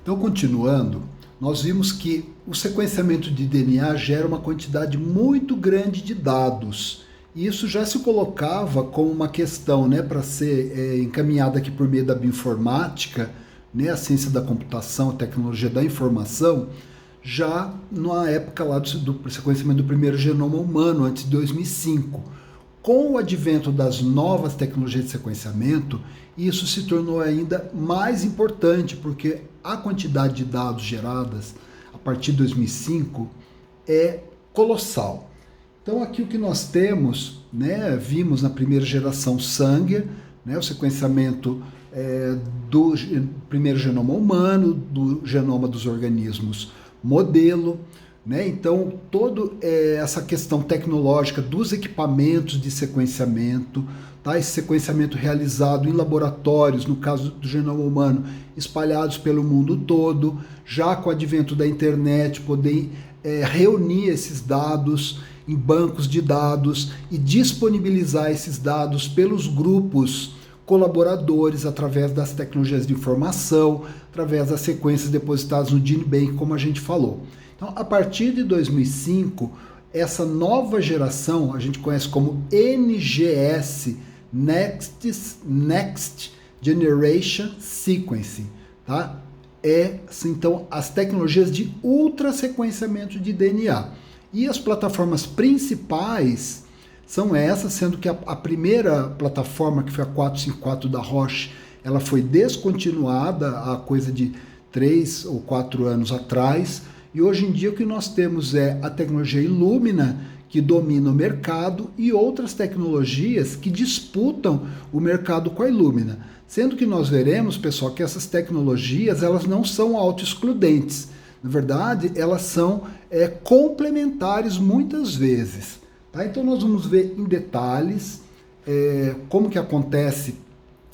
Então, continuando, nós vimos que o sequenciamento de DNA gera uma quantidade muito grande de dados. E isso já se colocava como uma questão, né, para ser encaminhada aqui por meio da bioinformática, né, a ciência da computação, a tecnologia da informação, já na época lá do sequenciamento do primeiro genoma humano, antes de 2005. Com o advento das novas tecnologias de sequenciamento, isso se tornou ainda mais importante, porque a quantidade de dados geradas a partir de 2005 é colossal. Então aqui o que nós temos, né, vimos na primeira geração Sanger, né, o sequenciamento do primeiro genoma humano, do genoma dos organismos modelo, né? Então, toda essa questão tecnológica dos equipamentos de sequenciamento, tá? Esse sequenciamento realizado em laboratórios, no caso do genoma humano, espalhados pelo mundo todo, já com o advento da internet, poder reunir esses dados em bancos de dados e disponibilizar esses dados pelos grupos colaboradores através das tecnologias de informação, através das sequências depositadas no GenBank, como a gente falou. Então, a partir de 2005, essa nova geração, a gente conhece como NGS, Next Generation Sequencing, tá? Então, as tecnologias de ultrasequenciamento de DNA. E as plataformas principais são essas, sendo que a primeira plataforma, que foi a 454 da Roche, ela foi descontinuada há coisa de 3 ou 4 anos atrás, e hoje em dia o que nós temos é a tecnologia Illumina, que domina o mercado, e outras tecnologias que disputam o mercado com a Illumina. Sendo que nós veremos, pessoal, que essas tecnologias elas não são autoexcludentes. Na verdade, elas são complementares muitas vezes. Tá? Então nós vamos ver em detalhes como que acontece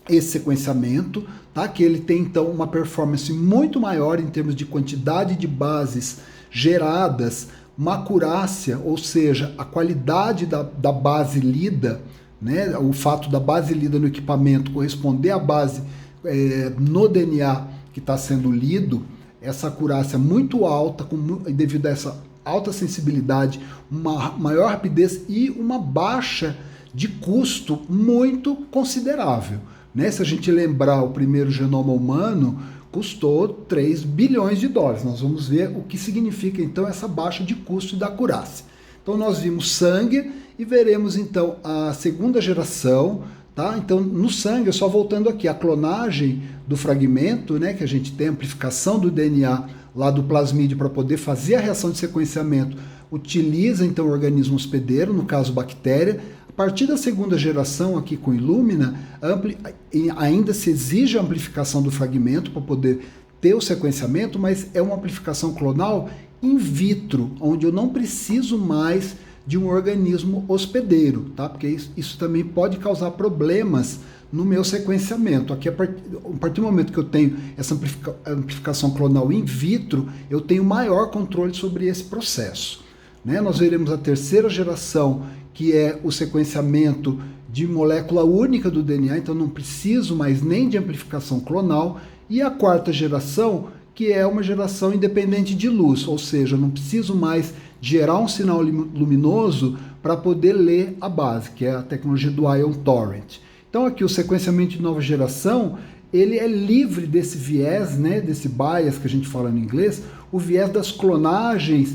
esse sequenciamento, tá? Que ele tem então uma performance muito maior em termos de quantidade de bases geradas, uma acurácia, ou seja, a qualidade da base lida, né? O fato da base lida no equipamento corresponder à base no DNA que está sendo lido, essa acurácia muito alta, devido a essa alta sensibilidade, uma maior rapidez e uma baixa de custo muito considerável. Né? Se a gente lembrar, o primeiro genoma humano custou 3 bilhões de dólares. Nós vamos ver o que significa então essa baixa de custo e da acurácia. Então nós vimos sangue e veremos então a segunda geração. Tá? Então no sangue, só voltando aqui, a clonagem do fragmento, né, que a gente tem, a amplificação do DNA lá do plasmídio para poder fazer a reação de sequenciamento, utiliza então o organismo hospedeiro, no caso bactéria. A partir da segunda geração aqui com Illumina, ainda se exige a amplificação do fragmento para poder ter o sequenciamento, mas é uma amplificação clonal in vitro, onde eu não preciso mais de um organismo hospedeiro, tá? Porque isso também pode causar problemas no meu sequenciamento. Aqui, a partir do momento que eu tenho essa amplificação clonal in vitro, eu tenho maior controle sobre esse processo. Né? Nós veremos a terceira geração, que é o sequenciamento de molécula única do DNA, então não preciso mais nem de amplificação clonal, e a quarta geração, que é uma geração independente de luz, ou seja, eu não preciso mais gerar um sinal luminoso para poder ler a base, que é a tecnologia do Ion Torrent. Então aqui o sequenciamento de nova geração, ele é livre desse viés, né, desse bias que a gente fala no inglês, o viés das clonagens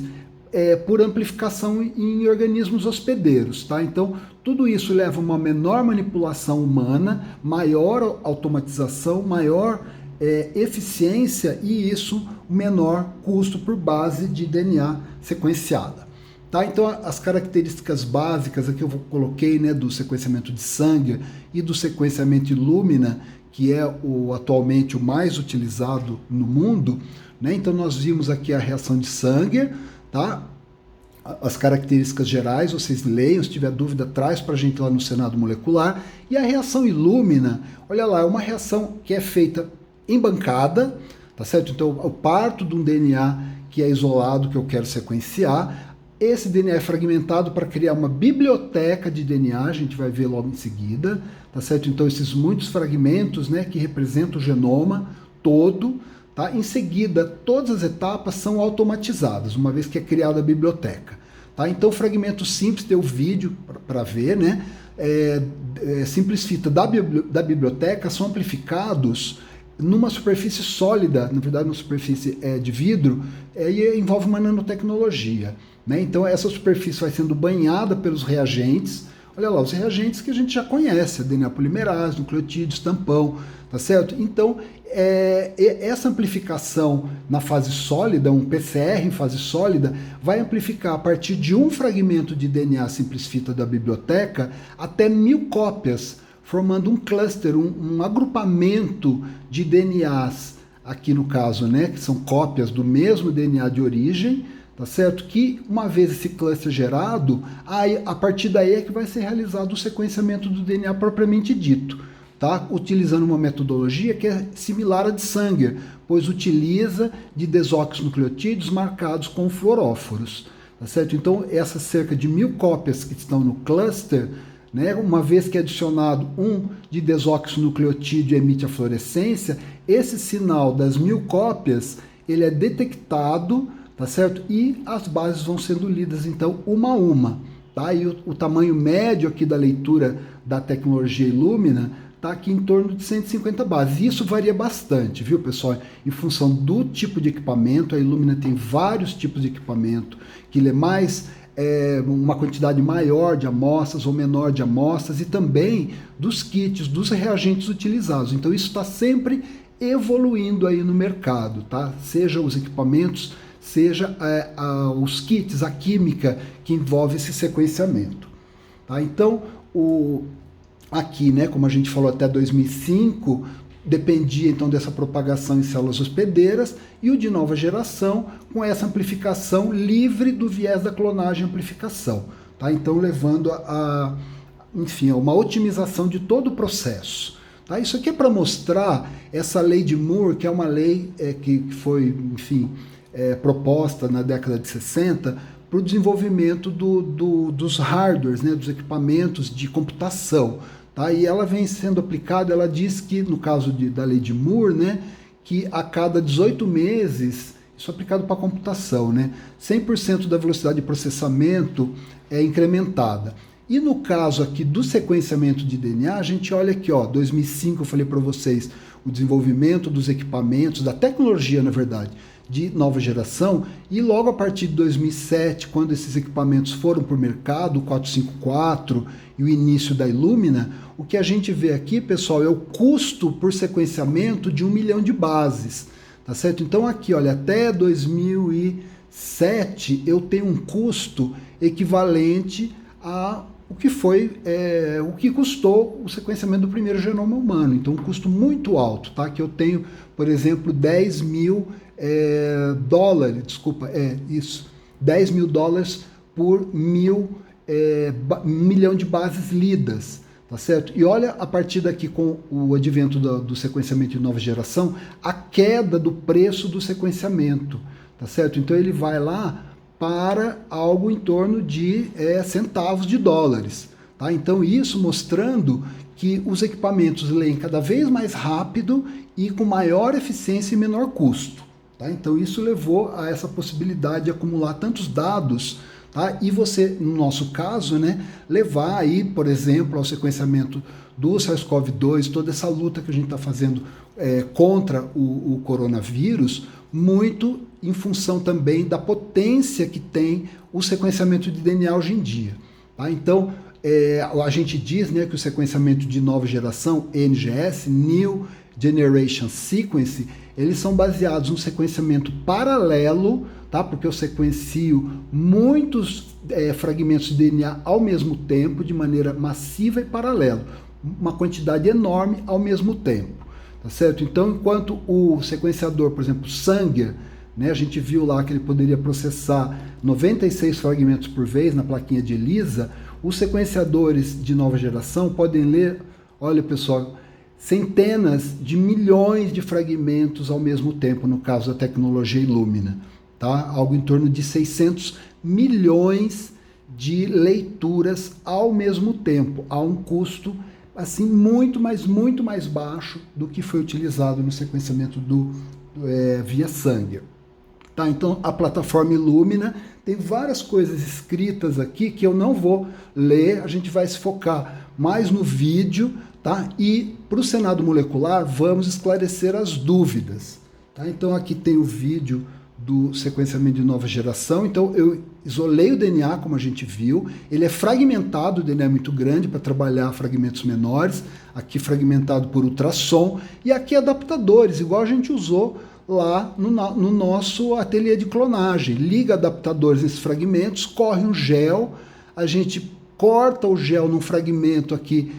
por amplificação em organismos hospedeiros. Tá? Então tudo isso leva a uma menor manipulação humana, maior automatização, maior eficiência e isso, menor custo por base de DNA sequenciada. Tá? Então as características básicas aqui eu coloquei, né, do sequenciamento de Sanger e do sequenciamento Illumina, que é atualmente o mais utilizado no mundo. Né? Então nós vimos aqui a reação de Sanger, tá? As características gerais, vocês leiam, se tiver dúvida, traz para a gente lá no Senado Molecular. E a reação Illumina, olha lá, é uma reação que é feita em bancada, tá certo? Então eu parto de um DNA que é isolado, que eu quero sequenciar. Esse DNA é fragmentado para criar uma biblioteca de DNA, a gente vai ver logo em seguida, tá certo? Então esses muitos fragmentos, né, que representam o genoma todo, Tá? Em seguida, todas as etapas são automatizadas, uma vez que é criada a biblioteca. Tá? Então, fragmentos simples, tem o vídeo para ver, né? Simples fita da biblioteca são amplificados numa superfície sólida, na verdade uma superfície de vidro, e envolve uma nanotecnologia. Né? Então essa superfície vai sendo banhada pelos reagentes, olha lá, os reagentes que a gente já conhece, a DNA polimerase, nucleotídeos, tampão, tá certo? Então essa amplificação na fase sólida, um PCR em fase sólida, vai amplificar a partir de um fragmento de DNA simples fita da biblioteca até 1000 cópias, formando um cluster, um agrupamento de DNAs, aqui no caso, né, que são cópias do mesmo DNA de origem, tá certo? Que uma vez esse cluster gerado, aí, a partir daí é que vai ser realizado o sequenciamento do DNA propriamente dito, tá? Utilizando uma metodologia que é similar à de Sanger, pois utiliza de desoxinucleotídeos marcados com fluoróforos, tá certo? Então, essas cerca de 1000 cópias que estão no cluster, né, uma vez que é adicionado um de desoxinucleotídeo e emite a fluorescência, esse sinal das 1000 cópias, ele é detectado, tá certo? E as bases vão sendo lidas, então, uma a uma. Tá? E o tamanho médio aqui da leitura da tecnologia Illumina está aqui em torno de 150 bases. Isso varia bastante, viu, pessoal? Em função do tipo de equipamento, a Illumina tem vários tipos de equipamento, que ele é mais uma quantidade maior de amostras ou menor de amostras, e também dos kits, dos reagentes utilizados. Então isso está sempre evoluindo aí no mercado, tá? Seja os equipamentos, seja os kits, a química que envolve esse sequenciamento. Tá? Então, aqui, né, como a gente falou, até 2005, dependia então dessa propagação em células hospedeiras, e o de nova geração com essa amplificação livre do viés da clonagem amplificação. Tá? Então, levando enfim, a uma otimização de todo o processo. Tá? Isso aqui é para mostrar essa lei de Moore, que é uma lei que foi, enfim, proposta na década de 60 para o desenvolvimento dos hardwares, né, dos equipamentos de computação. Tá? E ela vem sendo aplicada, ela diz que, no caso da lei de Moore, né, que a cada 18 meses, isso é aplicado para a computação, né, 100% da velocidade de processamento é incrementada. E no caso aqui do sequenciamento de DNA, a gente olha aqui, ó, 2005 eu falei para vocês, o desenvolvimento dos equipamentos, da tecnologia, na verdade, de nova geração, e logo a partir de 2007, quando esses equipamentos foram para o mercado, o 454 e o início da Illumina, o que a gente vê aqui, pessoal, é o custo por sequenciamento de 1 milhão de bases, tá certo? Então aqui, olha, até 2007 eu tenho um custo equivalente a o que foi, o que custou o sequenciamento do primeiro genoma humano. Então, um custo muito alto, tá? Que eu tenho, por exemplo, 10 mil dólares, desculpa, 10 mil dólares por milhão de bases lidas, tá certo? E olha, a partir daqui, com o advento do sequenciamento de nova geração, a queda do preço do sequenciamento, tá certo? Então, ele vai lá para algo em torno de centavos de dólares. Tá? Então, isso mostrando que os equipamentos leem cada vez mais rápido e com maior eficiência e menor custo. Tá? Então, isso levou a essa possibilidade de acumular tantos dados, tá? E você, no nosso caso, né, levar aí, por exemplo, ao sequenciamento do SARS-CoV-2, toda essa luta que a gente está fazendo contra o coronavírus, muito em função também da potência que tem o sequenciamento de DNA hoje em dia. Tá? Então, a gente diz, né, que o sequenciamento de nova geração, NGS, New Generation Sequence, eles são baseados no sequenciamento paralelo, tá? Porque eu sequencio muitos fragmentos de DNA ao mesmo tempo, de maneira massiva e paralela, uma quantidade enorme ao mesmo tempo. Tá certo? Então, enquanto o sequenciador, por exemplo, Sanger, né, a gente viu lá que ele poderia processar 96 fragmentos por vez na plaquinha de ELISA, os sequenciadores de nova geração podem ler, olha pessoal, centenas de milhões de fragmentos ao mesmo tempo, no caso da tecnologia Illumina. Tá? Algo em torno de 600 milhões de leituras ao mesmo tempo, a um custo assim muito mais baixo do que foi utilizado no sequenciamento do via sangue. Tá? Então, a plataforma Illumina tem várias coisas escritas aqui que eu não vou ler, a gente vai se focar mais no vídeo, tá? E para o Senado Molecular, vamos esclarecer as dúvidas. Tá? Então, aqui tem o vídeo do sequenciamento de nova geração. Então, eu isolei o DNA, como a gente viu. Ele é fragmentado, o DNA é muito grande para trabalhar fragmentos menores. Aqui fragmentado por ultrassom. E aqui adaptadores, igual a gente usou lá no nosso ateliê de clonagem. Liga adaptadores nesses fragmentos, corre um gel, a gente corta o gel num fragmento aqui,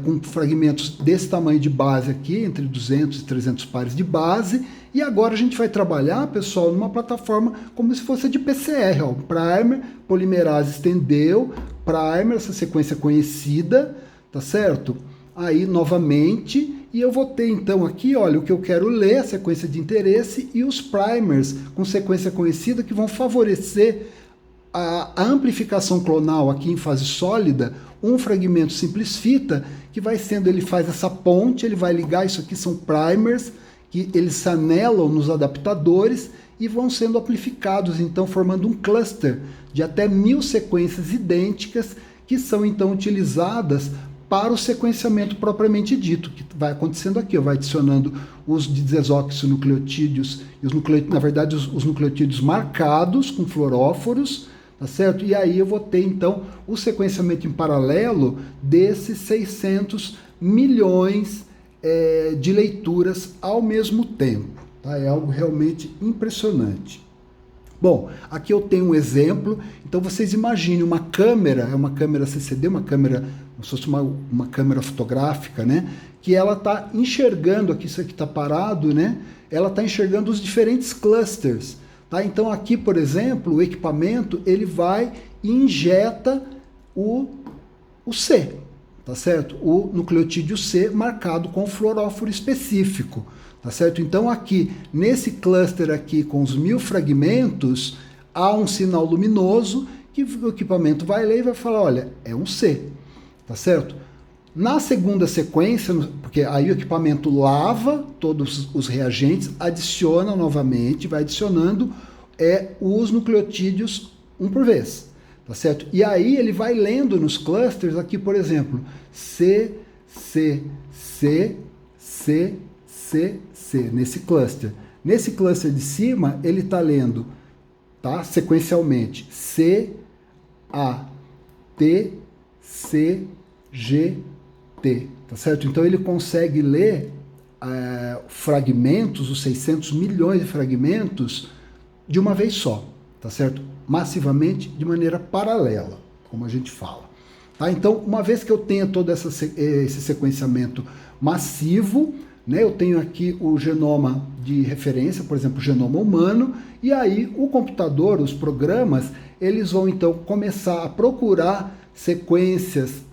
com fragmentos desse tamanho de base aqui, entre 200 e 300 pares de base, e agora a gente vai trabalhar, pessoal, numa plataforma como se fosse de PCR, ó, primer, polimerase estendeu, primer, essa sequência conhecida, tá certo? Aí, novamente, e eu vou ter então aqui, olha, o que eu quero ler, a sequência de interesse e os primers com sequência conhecida que vão favorecer a amplificação clonal aqui em fase sólida, um fragmento simples fita, que vai sendo, ele faz essa ponte, ele vai ligar, isso aqui são primers, que eles se anelam nos adaptadores e vão sendo amplificados, então formando um cluster de até 1000 sequências idênticas, que são então utilizadas para o sequenciamento propriamente dito, que vai acontecendo aqui, vai adicionando os de desoxinucleotídeos, e na verdade os nucleotídeos marcados com fluoróforos, tá certo? E aí eu vou ter então o sequenciamento em paralelo desses 600 milhões de leituras ao mesmo tempo, tá? É algo realmente impressionante. Bom, aqui eu tenho um exemplo, então vocês imaginem uma câmera, é uma câmera CCD, uma câmera, como se fosse uma câmera fotográfica, né? Que ela está enxergando, aqui isso aqui está parado, né? Ela está enxergando os diferentes clusters, tá? Então aqui, por exemplo, o equipamento, ele vai e injeta o C, tá certo? O nucleotídeo C marcado com fluoróforo específico. Tá certo? Então aqui, nesse cluster aqui com os 1000 fragmentos, há um sinal luminoso que o equipamento vai ler e vai falar, olha, é um C, tá certo? Na segunda sequência, porque aí o equipamento lava todos os reagentes, adiciona novamente, vai adicionando os nucleotídeos um por vez, tá certo? E aí ele vai lendo nos clusters aqui, por exemplo, C, C, C, C, C, C, nesse cluster. Nesse cluster de cima, ele está lendo, tá? Sequencialmente, C, A, T, C, G, T, tá certo? Então ele consegue ler fragmentos, os 600 milhões de fragmentos, de uma vez só, tá certo? Massivamente, de maneira paralela, como a gente fala. Tá? Então, uma vez que eu tenha todo esse sequenciamento massivo, né, eu tenho aqui o genoma de referência, por exemplo, o genoma humano, e aí o computador, os programas, eles vão então começar a procurar sequências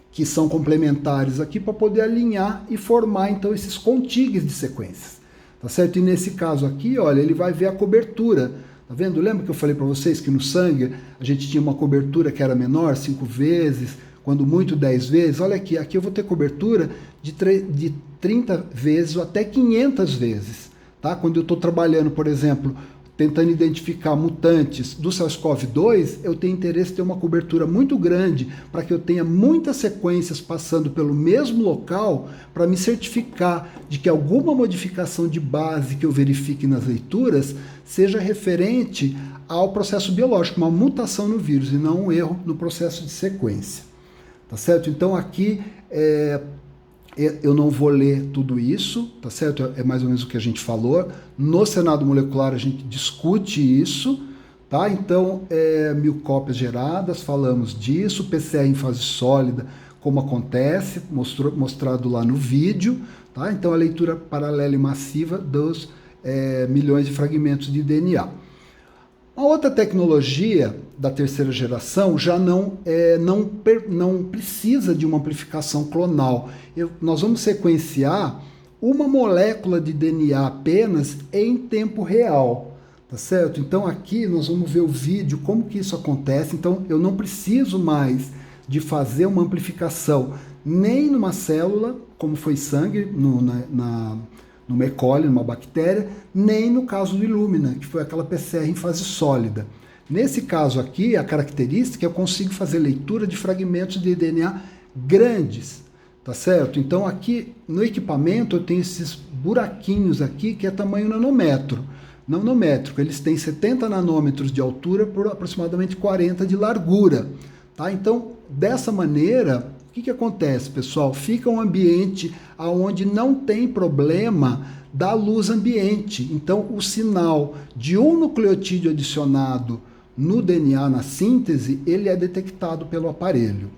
que são complementares aqui para poder alinhar e formar então esses contigues de sequências, tá certo? E nesse caso aqui, olha, ele vai ver a cobertura, tá vendo? Lembra que eu falei para vocês que no sangue a gente tinha uma cobertura que era menor, 5 vezes, quando muito 10 vezes? Olha aqui, aqui eu vou ter cobertura de 30 vezes ou até 500 vezes, tá? Quando eu estou trabalhando, por exemplo, tentando identificar mutantes do SARS-CoV-2, eu tenho interesse em ter uma cobertura muito grande para que eu tenha muitas sequências passando pelo mesmo local para me certificar de que alguma modificação de base que eu verifique nas leituras seja referente ao processo biológico, uma mutação no vírus e não um erro no processo de sequência. Tá certo? Então aqui eu não vou ler tudo isso, tá certo? É mais ou menos o que a gente falou. No Senado Molecular a gente discute isso, tá? Então, 1000 cópias geradas, falamos disso, PCR em fase sólida, como acontece, mostrado lá no vídeo, tá? Então, a leitura paralela e massiva dos milhões de fragmentos de DNA. A outra tecnologia da terceira geração já não precisa de uma amplificação clonal. Nós vamos sequenciar uma molécula de DNA apenas em tempo real, tá certo? Então aqui nós vamos ver o vídeo, como que isso acontece. Então eu não preciso mais de fazer uma amplificação nem numa célula, como foi sangue, numa E. coli, numa bactéria, nem no caso do Illumina, que foi aquela PCR em fase sólida. Nesse caso aqui, a característica é que eu consigo fazer leitura de fragmentos de DNA grandes, tá certo? Então aqui no equipamento eu tenho esses buraquinhos aqui que é tamanho nanômetro. Nanométrico, eles têm 70 nanômetros de altura por aproximadamente 40 de largura, tá? Então, dessa maneira, o que acontece, pessoal? Fica um ambiente onde não tem problema da luz ambiente. Então, o sinal de um nucleotídeo adicionado no DNA, na síntese, ele é detectado pelo aparelho,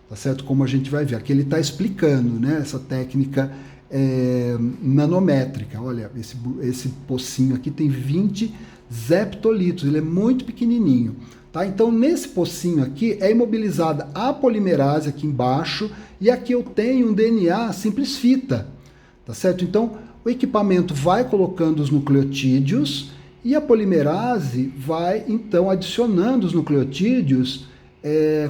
tá certo? Como a gente vai ver. Aqui ele está explicando, né, essa técnica nanométrica. Olha, esse pocinho aqui tem 20 zeptolitros, ele é muito pequenininho. Tá? Então, nesse pocinho aqui é imobilizada a polimerase aqui embaixo e aqui eu tenho um DNA simples fita, tá certo? Então, o equipamento vai colocando os nucleotídeos e a polimerase vai, então, adicionando os nucleotídeos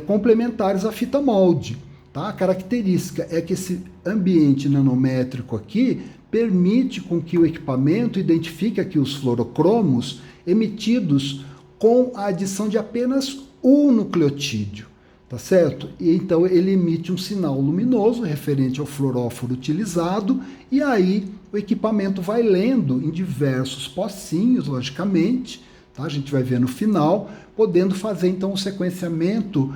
complementares à fita molde. Tá? A característica é que esse ambiente nanométrico aqui permite com que o equipamento identifique aqui os fluorocromos emitidos com a adição de apenas um nucleotídeo, tá certo? E então ele emite um sinal luminoso referente ao fluoróforo utilizado e aí o equipamento vai lendo em diversos pocinhos, logicamente, tá? A gente vai ver no final, podendo fazer então um sequenciamento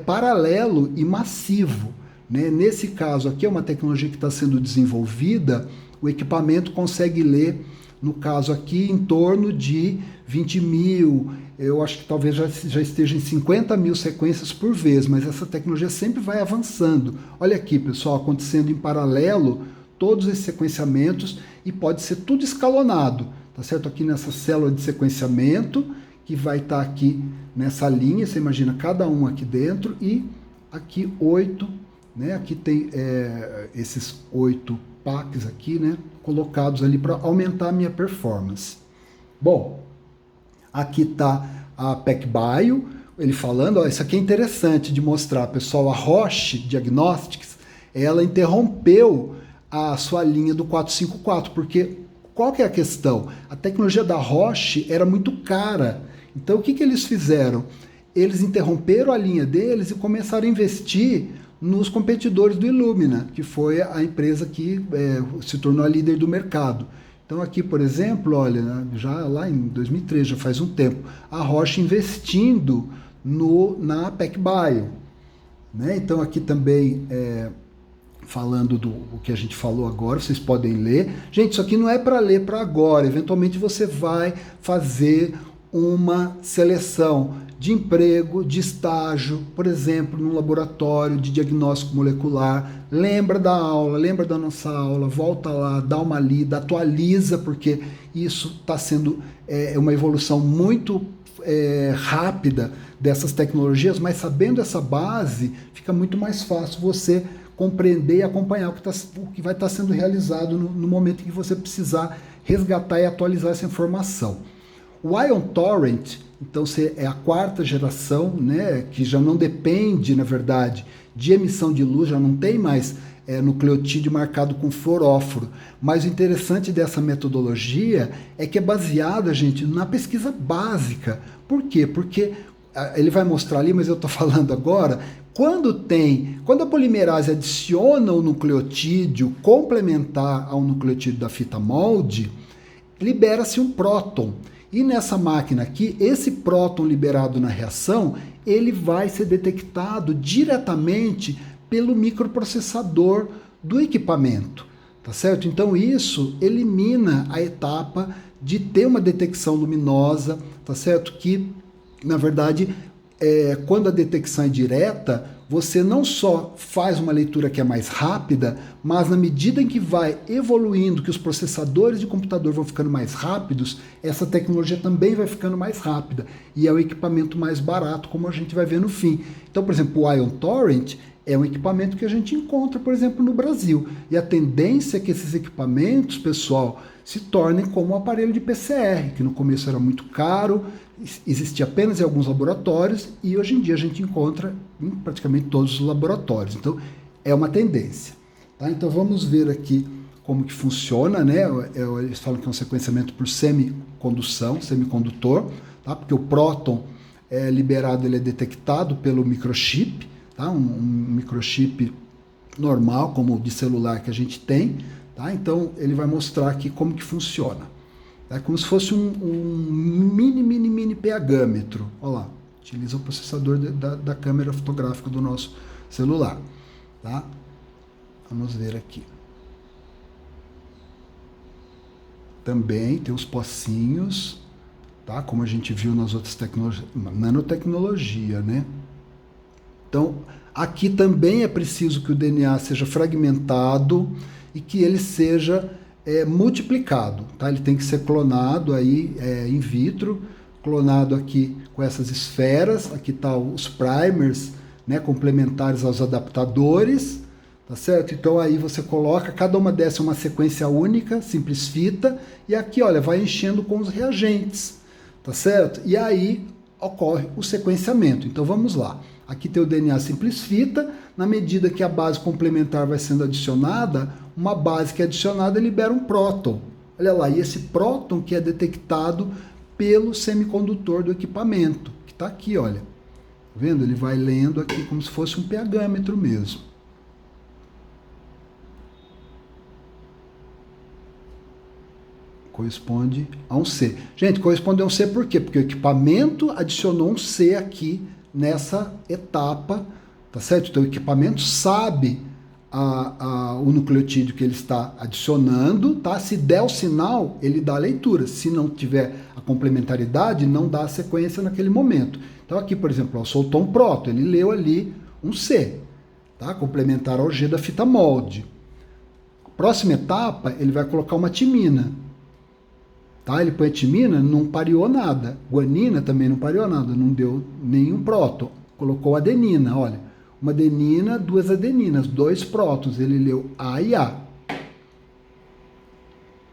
paralelo e massivo, né? Nesse caso aqui é uma tecnologia que está sendo desenvolvida, o equipamento consegue ler, no caso aqui, em torno de 20 mil, eu acho que talvez já esteja em 50 mil sequências por vez, mas essa tecnologia sempre vai avançando. Olha aqui, pessoal, acontecendo em paralelo todos esses sequenciamentos e pode ser tudo escalonado, tá certo? Aqui nessa célula de sequenciamento, que vai estar aqui nessa linha, você imagina cada um aqui dentro, e aqui 8, né? Aqui tem esses 8 packs aqui, né? Colocados ali para aumentar a minha performance. Bom, aqui está a PacBio, ele falando, ó, isso aqui é interessante de mostrar, pessoal, a Roche Diagnostics, ela interrompeu a sua linha do 454, porque qual que é a questão? A tecnologia da Roche era muito cara. Então, o que eles fizeram? Eles interromperam a linha deles e começaram a investir nos competidores do Illumina, que foi a empresa que se tornou a líder do mercado. Então, aqui, por exemplo, olha, já lá em 2013, já faz um tempo, a Roche investindo na PacBio, né? Então, aqui também, falando do que a gente falou agora, vocês podem ler. Gente, isso aqui não é para ler para agora, eventualmente você vai fazer uma seleção de emprego, de estágio, por exemplo, num laboratório de diagnóstico molecular. Lembra da aula, lembra da nossa aula, volta lá, dá uma lida, atualiza, porque isso está sendo uma evolução muito rápida dessas tecnologias, mas sabendo essa base, fica muito mais fácil você compreender e acompanhar o que vai estar sendo realizado no momento em que você precisar resgatar e atualizar essa informação. O Ion Torrent, então, é a 4ª geração, né, que já não depende, na verdade, de emissão de luz, já não tem mais nucleotídeo marcado com fluoróforo. Mas o interessante dessa metodologia é que é baseada, gente, na pesquisa básica. Por quê? Porque ele vai mostrar ali, mas eu estou falando agora, quando a polimerase adiciona o nucleotídeo complementar ao nucleotídeo da fita molde, libera-se um próton. E nessa máquina aqui, esse próton liberado na reação, ele vai ser detectado diretamente pelo microprocessador do equipamento, tá certo? Então isso elimina a etapa de ter uma detecção luminosa, tá certo? Que, na verdade, quando a detecção é direta, você não só faz uma leitura que é mais rápida, mas na medida em que vai evoluindo, que os processadores de computador vão ficando mais rápidos, essa tecnologia também vai ficando mais rápida. E é o equipamento mais barato, como a gente vai ver no fim. Então, por exemplo, o Ion Torrent é um equipamento que a gente encontra, por exemplo, no Brasil. E a tendência é que esses equipamentos, pessoal, se tornem como um aparelho de PCR, que no começo era muito caro, existia apenas em alguns laboratórios e hoje em dia a gente encontra em praticamente todos os laboratórios. Então, é uma tendência. Tá? Então, vamos ver aqui como que funciona, né? Eles falam que é um sequenciamento por semicondução, semicondutor, tá? Porque o próton é liberado, ele é detectado pelo microchip, tá? Um microchip normal, como o de celular que a gente tem, tá? Então ele vai mostrar aqui como que funciona. É como se fosse um mini pHmetro. Olha lá, utiliza o processador da câmera fotográfica do nosso celular, tá? Vamos ver aqui. Também tem os pocinhos, tá? Como a gente viu nas outras tecnologias, nanotecnologia, né? Então, aqui também é preciso que o DNA seja fragmentado e que ele seja multiplicado, tá? Ele tem que ser clonado aí in vitro, clonado aqui com essas esferas, aqui tá os primers, né, complementares aos adaptadores, tá certo? Então aí você coloca, cada uma dessas é uma sequência única, simples fita, e aqui, olha, vai enchendo com os reagentes, tá certo? E aí ocorre o sequenciamento. Então vamos lá. Aqui tem o DNA simples fita, na medida que a base complementar vai sendo adicionada, uma base que é adicionada libera um próton. Olha lá, e esse próton que é detectado pelo semicondutor do equipamento, que está aqui, olha. Tá vendo? Ele vai lendo aqui como se fosse um pHmetro mesmo. Corresponde a um C. Gente, corresponde a um C por quê? Porque o equipamento adicionou um C aqui nessa etapa, tá certo? Então o equipamento sabe o nucleotídeo que ele está adicionando, tá? Se der o sinal, ele dá a leitura. Se não tiver a complementaridade, não dá a sequência naquele momento. Então aqui, por exemplo, ó, soltou um próton, ele leu ali um C, tá? Complementar ao G da fita molde. Próxima etapa, ele vai colocar uma timina. Tá? Ele põe a timina, não pareou nada. Guanina também não pareou nada, não deu nenhum próton. Colocou adenina, olha. Uma adenina, duas adeninas, dois prótons. Ele leu A e A.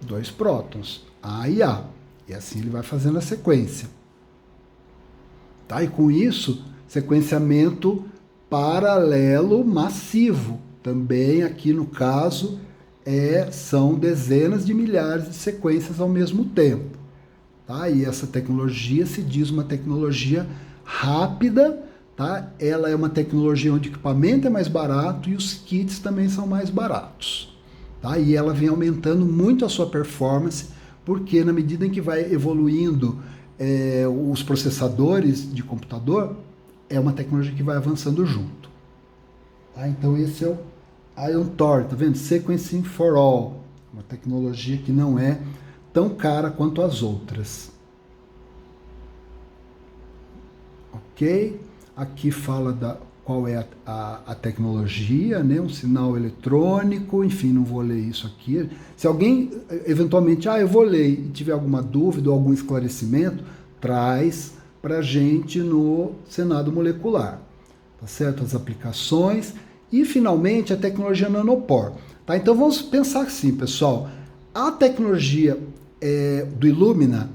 Dois prótons, A e A. E assim ele vai fazendo a sequência. Tá? E com isso, sequenciamento paralelo massivo. Também aqui no caso são dezenas de milhares de sequências ao mesmo tempo. Tá? E essa tecnologia se diz uma tecnologia rápida, tá? Ela é uma tecnologia onde o equipamento é mais barato e os kits também são mais baratos. Tá? E ela vem aumentando muito a sua performance, porque na medida em que vai evoluindo os processadores de computador, é uma tecnologia que vai avançando junto. Tá? Então esse é o Ion Tor, tá vendo? Sequencing for All, uma tecnologia que não é tão cara quanto as outras. Ok? Aqui fala qual é a tecnologia, né? Um sinal eletrônico, enfim, não vou ler isso aqui. Se alguém, eventualmente, eu vou ler e tiver alguma dúvida ou algum esclarecimento, traz para a gente no Senado Molecular, tá certo? As aplicações. E, finalmente, a tecnologia nanopor. Tá? Então, vamos pensar assim, pessoal. A tecnologia do Illumina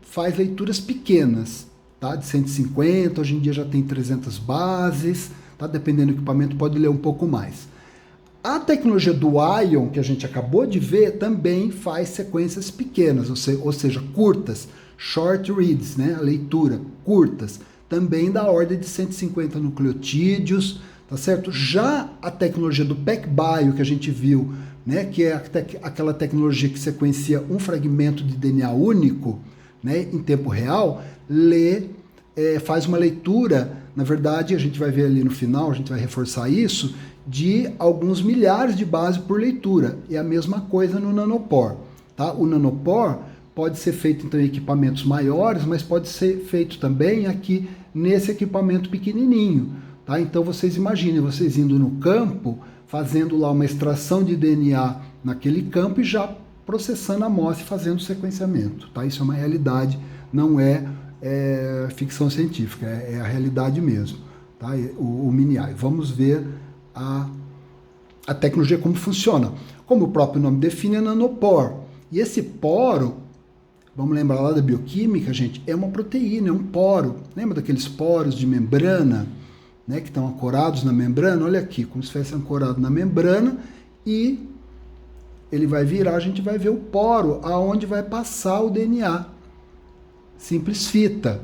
faz leituras pequenas, tá? De 150, hoje em dia já tem 300 bases, tá? Dependendo do equipamento, pode ler um pouco mais. A tecnologia do Ion, que a gente acabou de ver, também faz sequências pequenas, ou seja, curtas, short reads, né? A leitura, curtas, também da ordem de 150 nucleotídeos, tá certo? Já a tecnologia do PacBio que a gente viu, né, que é aquela tecnologia que sequencia um fragmento de DNA único, né, em tempo real, faz uma leitura, na verdade, a gente vai ver ali no final, a gente vai reforçar isso, de alguns milhares de bases por leitura. E a mesma coisa no nanopor. Tá? O nanopor pode ser feito então, em equipamentos maiores, mas pode ser feito também aqui nesse equipamento pequenininho. Tá? Então vocês imaginem, vocês indo no campo, fazendo lá uma extração de DNA naquele campo e já processando a amostra e fazendo o sequenciamento. Tá? Isso é uma realidade, não é ficção científica, é a realidade mesmo. Tá? O mini-AI. Vamos ver a tecnologia como funciona. Como o próprio nome define, é nanopor. E esse poro, vamos lembrar lá da bioquímica, gente, é uma proteína, é um poro. Lembra daqueles poros de membrana? Né, que estão ancorados na membrana, olha aqui, como se fosse ancorado na membrana, e ele vai virar, a gente vai ver o poro aonde vai passar o DNA. Simples fita.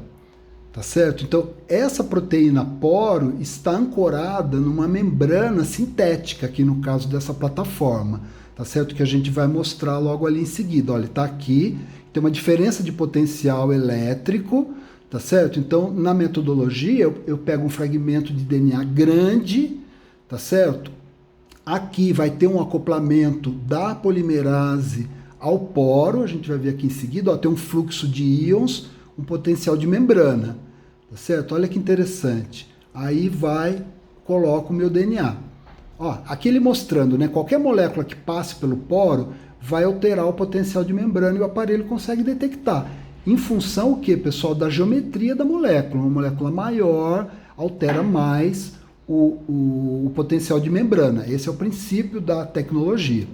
Tá certo? Então, essa proteína poro está ancorada numa membrana sintética, aqui no caso dessa plataforma, tá certo? Que a gente vai mostrar logo ali em seguida. Olha, tá aqui, tem uma diferença de potencial elétrico, tá certo? Então, na metodologia, eu pego um fragmento de DNA grande, tá certo? Aqui vai ter um acoplamento da polimerase ao poro, a gente vai ver aqui em seguida, ó, tem um fluxo de íons, um potencial de membrana, tá certo? Olha que interessante. Aí coloco o meu DNA. Ó, aqui ele mostrando, né? Qualquer molécula que passe pelo poro vai alterar o potencial de membrana e o aparelho consegue detectar. Em função o que, pessoal? Da geometria da molécula. Uma molécula maior altera mais o potencial de membrana. Esse é o princípio da tecnologia.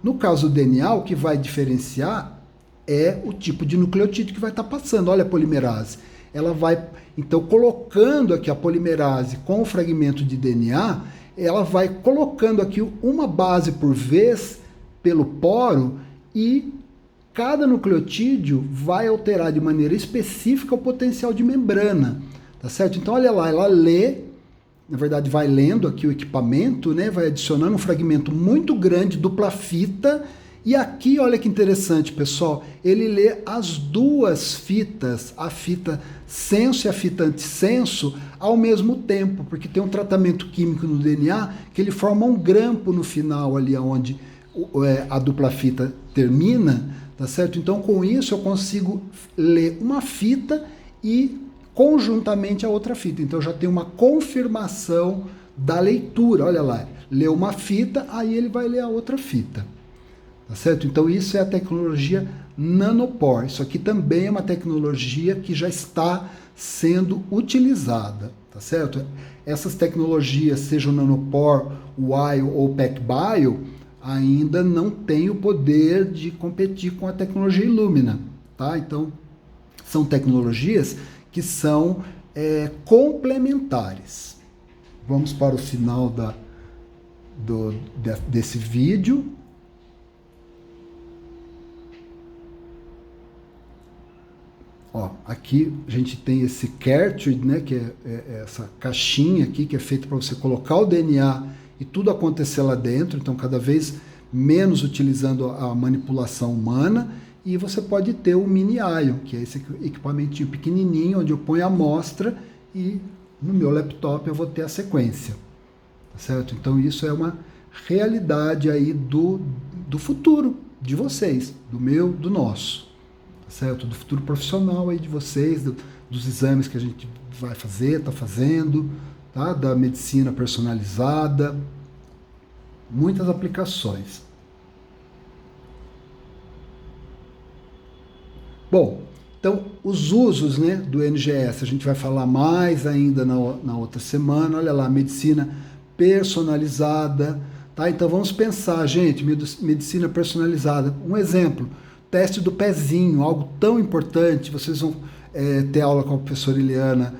No caso do DNA, o que vai diferenciar é o tipo de nucleotídeo que vai estar passando. Olha a polimerase. Ela vai, então, colocando aqui a polimerase com o fragmento de DNA, ela vai colocando aqui uma base por vez pelo poro e cada nucleotídeo vai alterar de maneira específica o potencial de membrana. Tá certo? Então, olha lá, ela lê, na verdade vai lendo aqui o equipamento, né? Vai adicionando um fragmento muito grande, dupla fita. E aqui, olha que interessante, pessoal, ele lê as duas fitas, a fita senso e a fita antissenso, ao mesmo tempo, porque tem um tratamento químico no DNA que ele forma um grampo no final ali onde a dupla fita termina, tá certo? Então, com isso, eu consigo ler uma fita e conjuntamente a outra fita. Então, já tem uma confirmação da leitura, olha lá, leu uma fita, aí ele vai ler a outra fita. Tá certo? Então isso é a tecnologia nanopore. Isso aqui também é uma tecnologia que já está sendo utilizada, tá certo? Essas tecnologias, seja o nanopore, o IO ou o PacBio, ainda não têm o poder de competir com a tecnologia Illumina, tá? Então são tecnologias que são complementares. Vamos para o final desse vídeo. Ó, aqui a gente tem esse cartridge, né, que é essa caixinha aqui que é feita para você colocar o DNA e tudo acontecer lá dentro, então cada vez menos utilizando a manipulação humana, e você pode ter o mini ion, que é esse equipamentinho pequenininho onde eu ponho a amostra e no meu laptop eu vou ter a sequência, tá certo? Então isso é uma realidade aí do futuro de vocês, do meu, do nosso. Certo? Do futuro profissional aí de vocês, dos exames que a gente vai fazer, está fazendo, tá? Da medicina personalizada, muitas aplicações. Bom, então os usos, né, do NGS, a gente vai falar mais ainda na outra semana. Olha lá, medicina personalizada, tá? Então vamos pensar, gente, medicina personalizada. Um exemplo, teste do pezinho, algo tão importante. Vocês vão ter aula com a professora Eliana,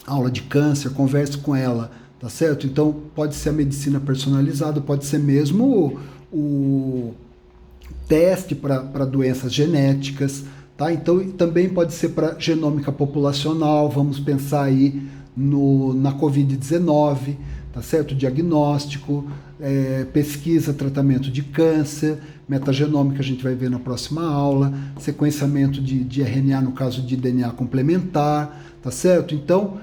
aula de câncer, converse com ela, tá certo? Então, pode ser a medicina personalizada, pode ser mesmo o teste para doenças genéticas, tá? Então, também pode ser para genômica populacional, vamos pensar aí na Covid-19, tá certo? Diagnóstico, pesquisa, tratamento de câncer, metagenômica a gente vai ver na próxima aula, sequenciamento de RNA no caso de DNA complementar, tá certo? Então,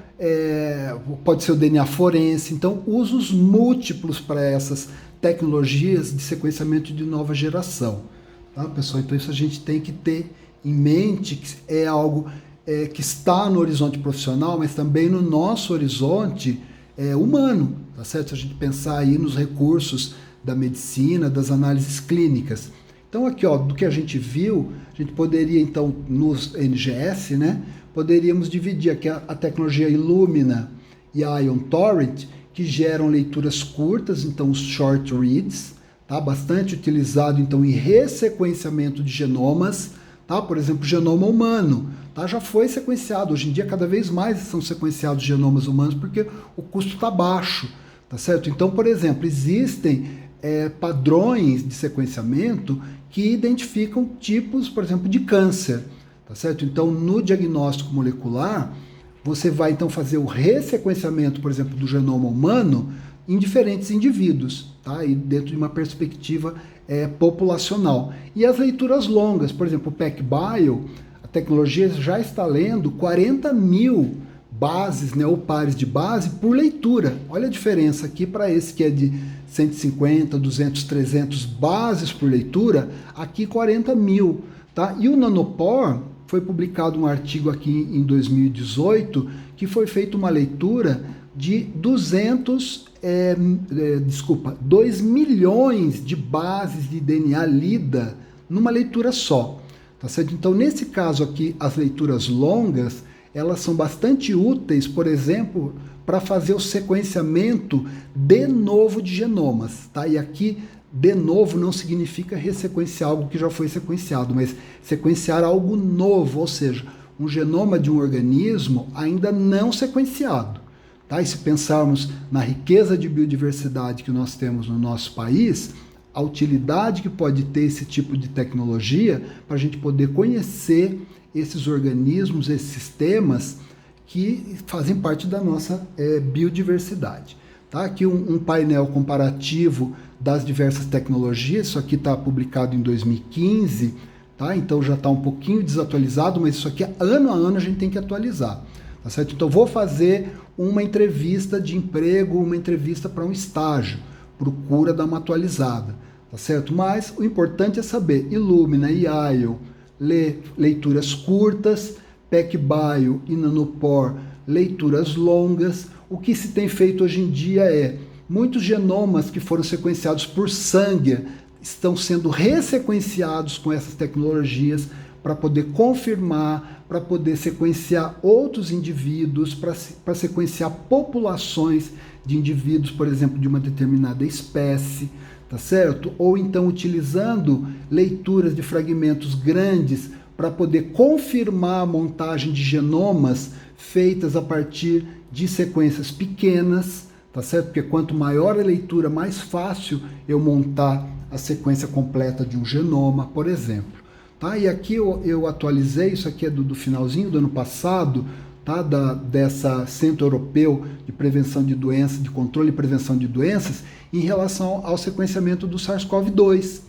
pode ser o DNA forense, então usos múltiplos para essas tecnologias de sequenciamento de nova geração, tá, pessoal? Então isso a gente tem que ter em mente, que é algo que está no horizonte profissional, mas também no nosso horizonte humano, tá certo? Se a gente pensar aí nos recursos da medicina, das análises clínicas. Então aqui, ó, do que a gente viu, a gente poderia então, nos NGS, né, poderíamos dividir aqui a tecnologia Illumina e a Ion Torrent, que geram leituras curtas, então os short reads, tá? Bastante utilizado então em ressequenciamento de genomas, tá? Por exemplo, o genoma humano, tá? Já foi sequenciado, hoje em dia cada vez mais são sequenciados genomas humanos porque o custo está baixo, tá certo? Então, por exemplo, existem padrões de sequenciamento que identificam tipos, por exemplo, de câncer, tá certo? Então, no diagnóstico molecular, você vai então fazer o ressequenciamento, por exemplo, do genoma humano em diferentes indivíduos, tá? E dentro de uma perspectiva populacional. E as leituras longas, por exemplo, o PacBio, a tecnologia já está lendo 40 mil bases, né, ou pares de base por leitura. Olha a diferença aqui para esse que é de 150, 200, 300 bases por leitura, aqui 40 mil. Tá? E o Nanopore, foi publicado um artigo aqui em 2018, que foi feita uma leitura de 2 milhões de bases de DNA lida numa leitura só. Tá certo? Então, nesse caso aqui, as leituras longas, elas são bastante úteis, por exemplo, para fazer o sequenciamento de novo de genomas. Tá? E aqui, de novo, não significa ressequenciar algo que já foi sequenciado, mas sequenciar algo novo, ou seja, um genoma de um organismo ainda não sequenciado. Tá? E se pensarmos na riqueza de biodiversidade que nós temos no nosso país, a utilidade que pode ter esse tipo de tecnologia para a gente poder conhecer esses organismos, esses sistemas que fazem parte da nossa biodiversidade. Tá? Aqui um painel comparativo das diversas tecnologias, isso aqui está publicado em 2015, tá? Então já está um pouquinho desatualizado, mas isso aqui ano a ano a gente tem que atualizar. Tá certo? Então vou fazer uma entrevista de emprego, uma entrevista para um estágio, procura dar uma atualizada, tá certo? Mas o importante é saber Illumina e IO, leituras curtas, PacBio e Nanopore, leituras longas. O que se tem feito hoje em dia é, muitos genomas que foram sequenciados por sangue estão sendo ressequenciados com essas tecnologias para poder confirmar, para poder sequenciar outros indivíduos, para sequenciar populações de indivíduos, por exemplo, de uma determinada espécie, tá certo? Ou então utilizando leituras de fragmentos grandes para poder confirmar a montagem de genomas feitas a partir de sequências pequenas, tá certo? Porque quanto maior a leitura, mais fácil eu montar a sequência completa de um genoma, por exemplo. Tá? E aqui eu atualizei, isso aqui é do finalzinho do ano passado, tá? Dessa Centro Europeu de Prevenção de Doenças, de Controle e Prevenção de Doenças, em relação ao sequenciamento do SARS-CoV-2.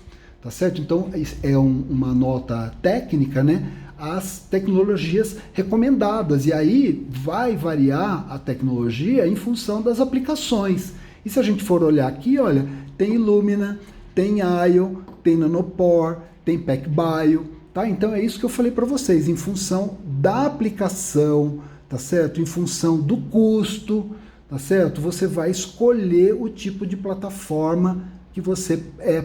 Tá certo? Então, é uma nota técnica, né? As tecnologias recomendadas. E aí vai variar a tecnologia em função das aplicações. E se a gente for olhar aqui, olha, tem Illumina, tem IO, tem Nanopore, tem PacBio, tá? Então é isso que eu falei para vocês, em função da aplicação, tá certo? Em função do custo, tá certo? Você vai escolher o tipo de plataforma que você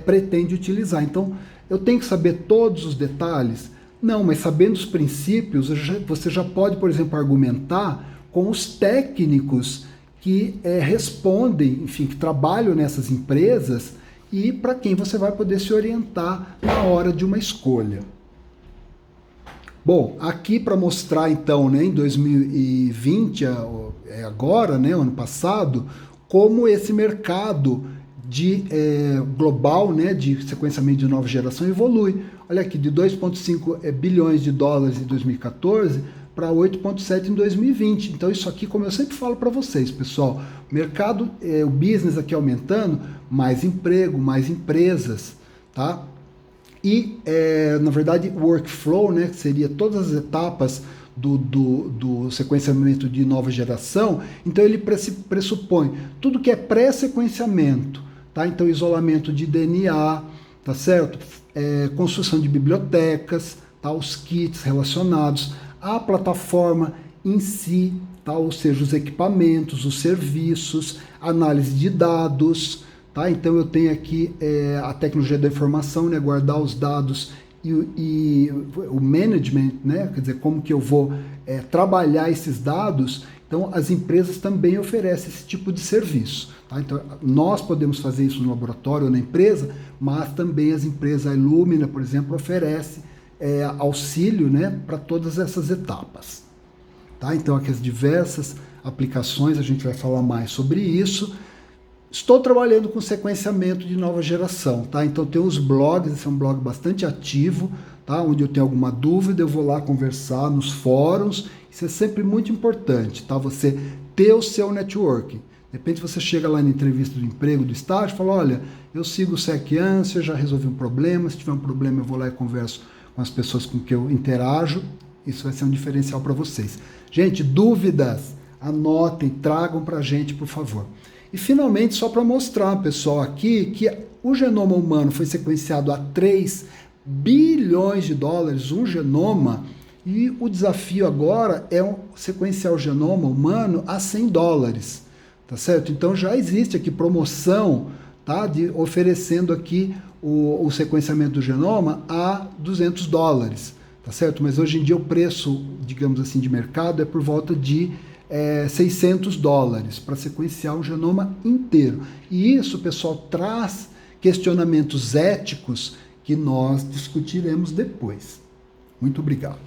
pretende utilizar. Então, eu tenho que saber todos os detalhes? Não, mas sabendo os princípios, você já pode, por exemplo, argumentar com os técnicos que respondem, enfim, que trabalham nessas empresas e para quem você vai poder se orientar na hora de uma escolha. Bom, aqui para mostrar então, né, em 2020, agora, né, ano passado, como esse mercado global, né, de sequenciamento de nova geração evolui. Olha aqui, de 2,5 bilhões de dólares em 2014 para 8,7 em 2020. Então isso aqui, como eu sempre falo para vocês, pessoal, o mercado, o business aqui aumentando, mais emprego, mais empresas, tá? E, na verdade, o workflow, né, que seria todas as etapas do sequenciamento de nova geração, então ele pressupõe tudo que é pré-sequenciamento, tá? Então, isolamento de DNA, tá certo? Construção de bibliotecas, tá? Os kits relacionados, a plataforma em si, tá? Ou seja, os equipamentos, os serviços, análise de dados, tá? Então eu tenho aqui a tecnologia da informação, né? Guardar os dados e o management, né? Quer dizer, como que eu vou trabalhar esses dados. Então as empresas também oferecem esse tipo de serviço. Tá? Então nós podemos fazer isso no laboratório ou na empresa, mas também as empresas, a Illumina, por exemplo, oferece auxílio, né, para todas essas etapas. Tá? Então aqui as diversas aplicações, a gente vai falar mais sobre isso. Estou trabalhando com sequenciamento de nova geração, tá? Então tem os blogs, esse é um blog bastante ativo, tá? Onde eu tenho alguma dúvida, eu vou lá conversar nos fóruns. Isso é sempre muito importante, tá? Você ter o seu networking. De repente você chega lá na entrevista do emprego, do estágio, e fala, olha, eu sigo o SecAnswer, já resolvi um problema, se tiver um problema eu vou lá e converso com as pessoas com que eu interajo. Isso vai ser um diferencial para vocês. Gente, dúvidas, anotem, tragam para a gente, por favor. E finalmente, só para mostrar, pessoal, aqui que o genoma humano foi sequenciado a 3 bilhões de dólares, um genoma, e o desafio agora é sequenciar o genoma humano a 100 dólares, tá certo? Então já existe aqui promoção, tá, oferecendo aqui o sequenciamento do genoma a 200 dólares, tá certo? Mas hoje em dia o preço, digamos assim, de mercado é por volta de 600 dólares para sequenciar o genoma inteiro. E isso, pessoal, traz questionamentos éticos que nós discutiremos depois. Muito obrigado.